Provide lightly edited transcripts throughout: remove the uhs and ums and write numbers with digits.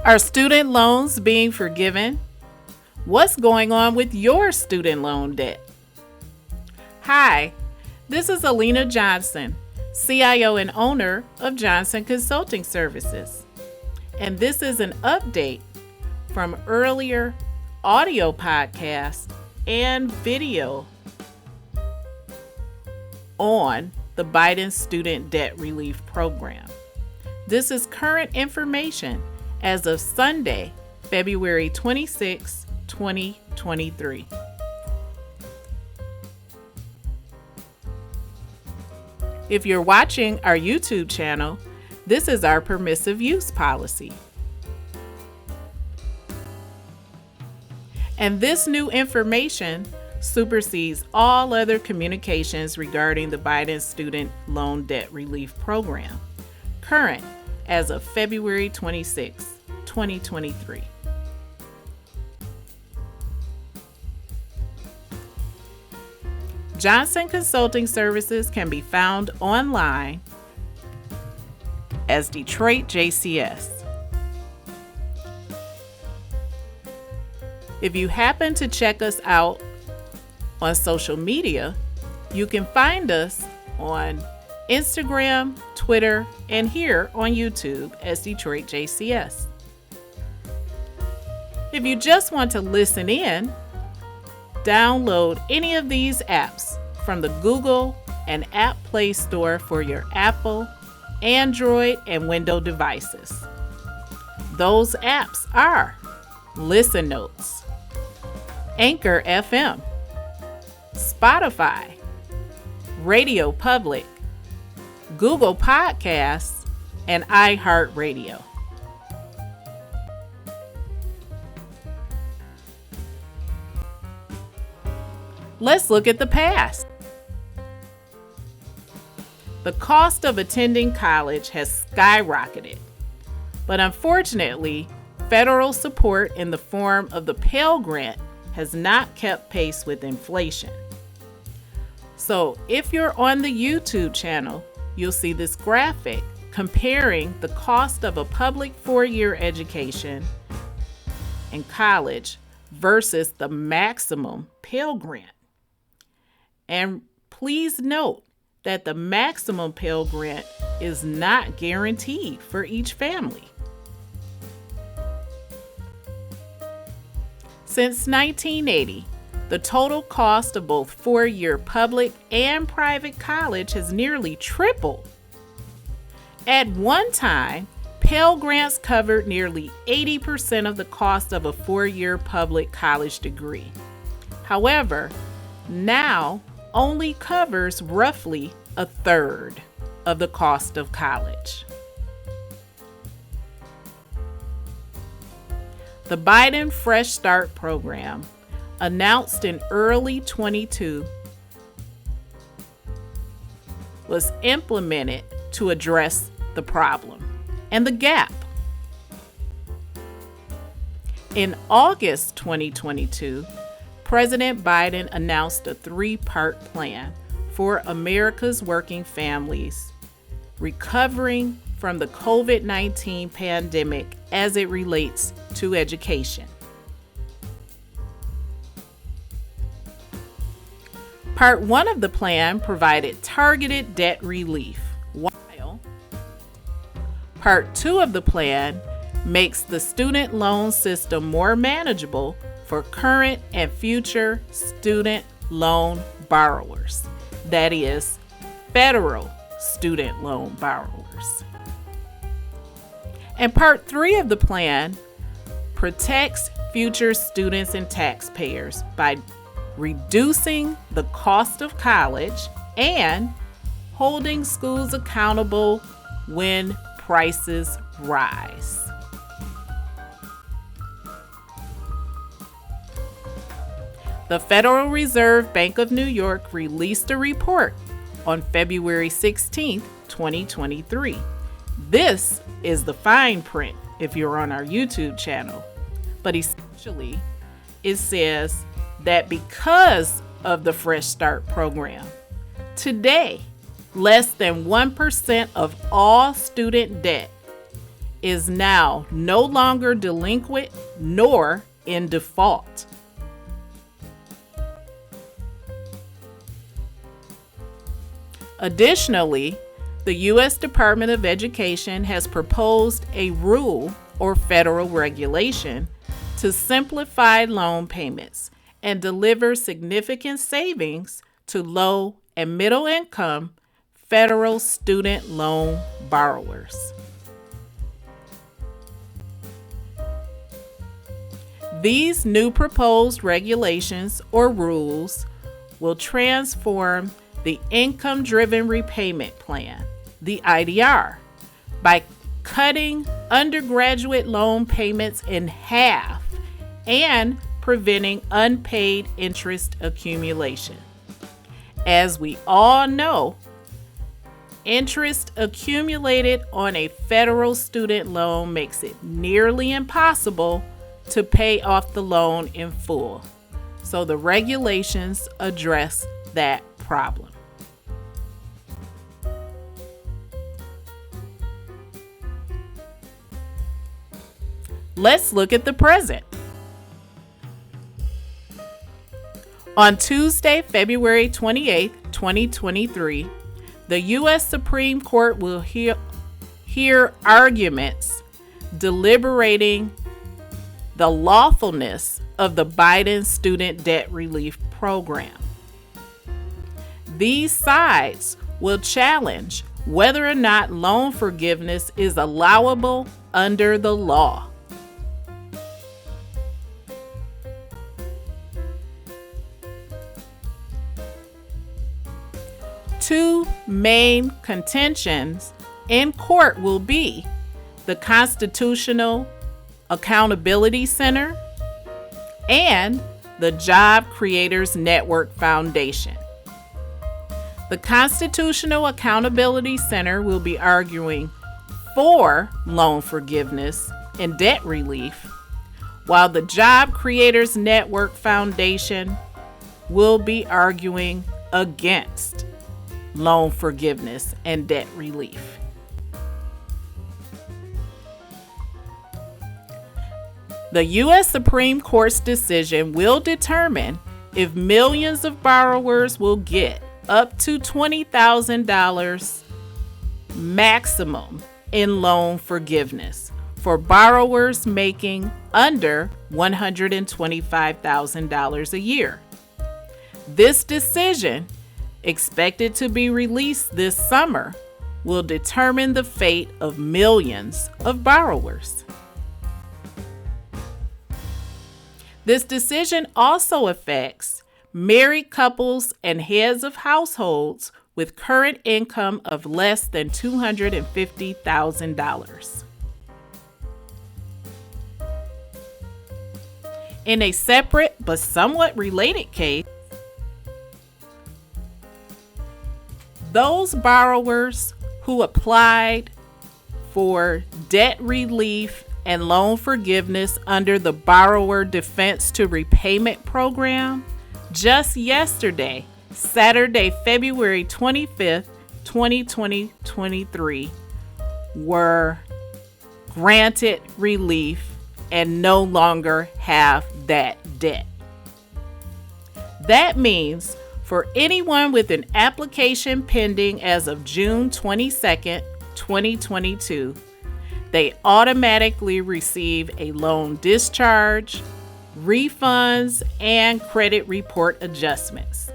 Are student loans being forgiven? What's going on with your student loan debt? Hi, this is Alina Johnson, CIO and owner of Johnson Consulting Services. And this is an update from earlier audio podcasts and video on the Biden Student Debt Relief Program. This is current information as of Sunday, February 26, 2023. If you're watching our YouTube channel, this is our permissive use policy. And this new information supersedes all other communications regarding the Biden Student Loan Debt Relief Program, current as of February 26, 2023. Johnson Consulting Services can be found online as DetroitJCS. If you happen to check us out on social media, you can find us on Instagram, Twitter, and here on YouTube as DetroitJCS. If you just want to listen in, download any of these apps from the Google and App Play Store for your Apple, Android, and Windows devices. Those apps are Listen Notes, Anchor FM, Spotify, Radio Public, Google Podcasts, and iHeartRadio. Let's look at the past. The cost of attending college has skyrocketed, but unfortunately, federal support in the form of the Pell Grant has not kept pace with inflation. So if you're on the YouTube channel, you'll see this graphic comparing the cost of a public four-year education in college versus the maximum Pell Grant. And please note that the maximum Pell Grant is not guaranteed for each family. Since 1980, the total cost of both four-year public and private college has nearly tripled. At one time, Pell Grants covered nearly 80% of the cost of a four-year public college degree. However, now only covers roughly a third of the cost of college. The Biden Fresh Start program, announced in early 2022, was implemented to address the problem and the gap. In August 2022, President Biden announced a three-part plan for America's working families recovering from the COVID-19 pandemic as it relates to education. Part 1 of the plan provided targeted debt relief, while Part 2 of the plan makes the student loan system more manageable for current and future student loan borrowers, that is, federal student loan borrowers. And Part 3 of the plan protects future students and taxpayers by reducing the cost of college and holding schools accountable when prices rise. The Federal Reserve Bank of New York released a report on February 16, 2023. This is the fine print if you're on our YouTube channel. But essentially, it says that because of the Fresh Start program, today, less than 1% of all student debt is now no longer delinquent nor in default. Additionally, the U.S. Department of Education has proposed a rule or federal regulation to simplify loan payments and deliver significant savings to low and middle income federal student loan borrowers. These new proposed regulations or rules will transform the income-driven repayment plan, the IDR, by cutting undergraduate loan payments in half and preventing unpaid interest accumulation. As we all know, interest accumulated on a federal student loan makes it nearly impossible to pay off the loan in full. So the regulations address that problem. Let's look at the present. On Tuesday, February 28, 2023, the U.S. Supreme Court will hear arguments deliberating the lawfulness of the Biden student debt relief program. These sides will challenge whether or not loan forgiveness is allowable under the law. Two main contentions in court will be the Constitutional Accountability Center and the Job Creators Network Foundation. The Constitutional Accountability Center will be arguing for loan forgiveness and debt relief, while the Job Creators Network Foundation will be arguing against loan forgiveness and debt relief. The U.S. Supreme Court's decision will determine if millions of borrowers will get up to $20,000 maximum in loan forgiveness for borrowers making under $125,000 a year. This decision, expected to be released this summer, will determine the fate of millions of borrowers. This decision also affects married couples and heads of households with current income of less than $250,000. In a separate but somewhat related case, those borrowers who applied for debt relief and loan forgiveness under the Borrower Defense to Repayment Program just yesterday, Saturday, February 25th, 2023, were granted relief and no longer have that debt. That means for anyone with an application pending as of June 22nd, 2022, they automatically receive a loan discharge, refunds, and credit report adjustments.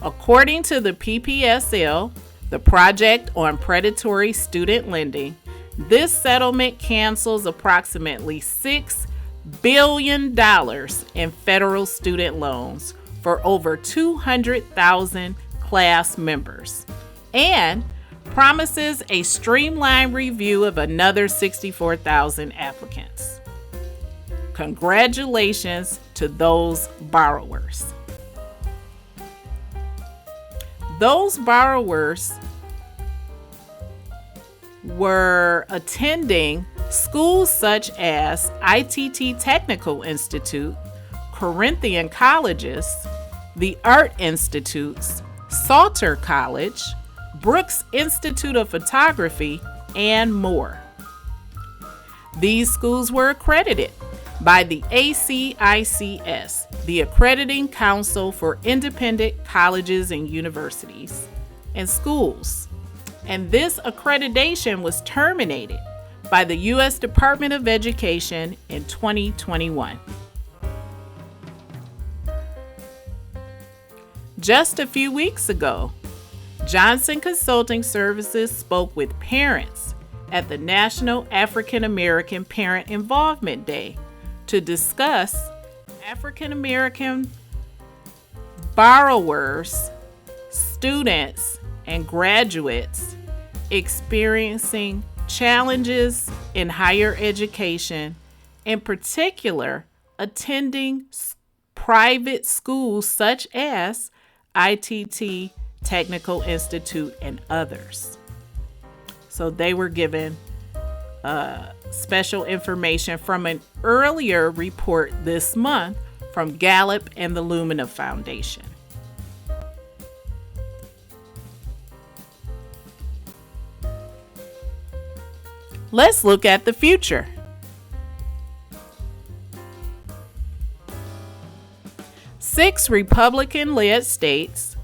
According to the PPSL, the Project on Predatory Student Lending, this settlement cancels approximately $6 billion in federal student loans for over 200,000 class members and promises a streamlined review of another 64,000 applicants. Congratulations to those borrowers. Those borrowers were attending schools such as ITT Technical Institute, Corinthian Colleges, the Art Institutes, Salter College, Brooks Institute of Photography, and more. These schools were accredited by the ACICS, the Accrediting Council for Independent Colleges and Universities and Schools, and this accreditation was terminated by the U.S. Department of Education in 2021. Just a few weeks ago, Johnson Consulting Services spoke with parents at the National African American Parent Involvement Day to discuss African American borrowers, students, and graduates experiencing challenges in higher education, in particular, attending private schools such as ITT, Technical Institute, and others. So they were given special information from an earlier report this month from Gallup and the Lumina Foundation. Let's look at the future. Six Republican-led states,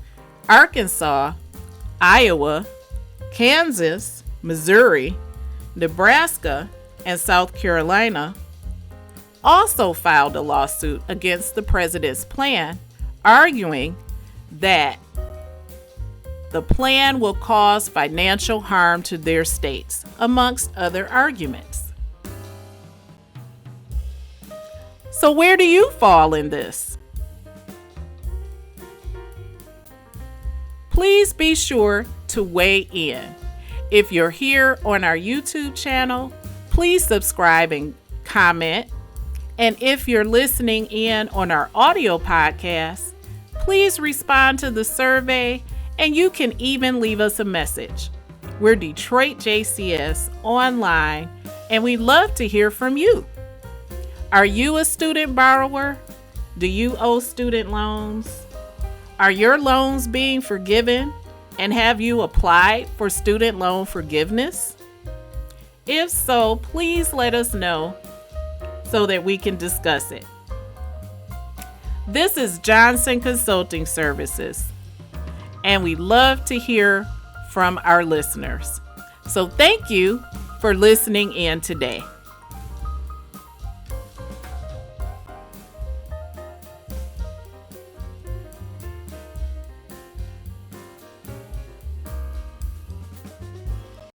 Arkansas, Iowa, Kansas, Missouri, Nebraska, and South Carolina, also filed a lawsuit against the president's plan, arguing that the plan will cause financial harm to their states, amongst other arguments. So where do you fall in this? Please be sure to weigh in. If you're here on our YouTube channel, please subscribe and comment. And if you're listening in on our audio podcast, please respond to the survey, and you can even leave us a message. We're DetroitJCS online, and we love to hear from you. Are you a student borrower? Do you owe student loans? Are your loans being forgiven? And have you applied for student loan forgiveness? If so, please let us know so that we can discuss it. This is Johnson Consulting Services, and we love to hear from our listeners. So thank you for listening in today.